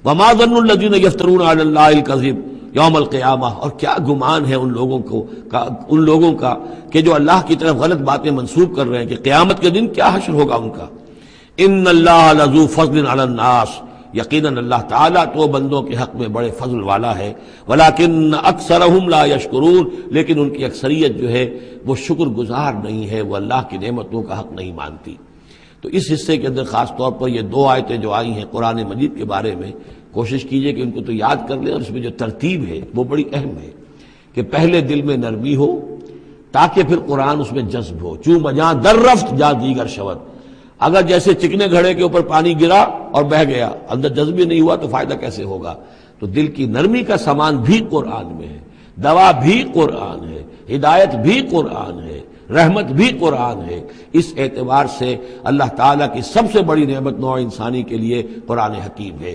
वमा ज़न्नुल्लज़ीना यफ्तरूना अलल्लाहिल कज़िब यौमल क़ियामह, और क्या गुमान है उन लोगों का कि जो अल्लाह की तरफ गलत बातें मंसूब कर रहे हैं कि क़यामत के दिन क्या हश्र होगा उनका। इन्नल्लाह लज़ू फ़ज़लिन अलन नास, यकीनन अल्लाह ताला तो बंदों के हक में बड़े फजल वाला है। वलाकिन अक्सरहुम ला यशकुरून, लेकिन उनकी अक्सरियत जो है वो शुक्रगुजार नहीं है, वो अल्लाह की नेमतों का हक नहीं मानती। तो इस हिस्से के अंदर खास तौर पर ये दो आयतें जो आई हैं कुरान मजीद के बारे में, कोशिश कीजिए कि उनको तो याद कर लें, और इसमें जो तरतीब है वो बड़ी अहम है कि पहले दिल में नरमी हो ताकि फिर कुरान उसमें जज्ब हो। चूं बजा दर रफ्त जा दीगर शवद, अगर जैसे चिकने घड़े के ऊपर पानी गिरा और बह गया, अंदर जज्ब भी नहीं हुआ तो फायदा कैसे होगा। तो दिल की नरमी का सामान भी कुरान में है, दवा भी कुरान है, हिदायत भी कुरान है, रहमत भी कुरान है। इस एतबार से अल्लाह ताला की सबसे बड़ी नेमत नौ इंसानी के लिए कुरान हकीम है।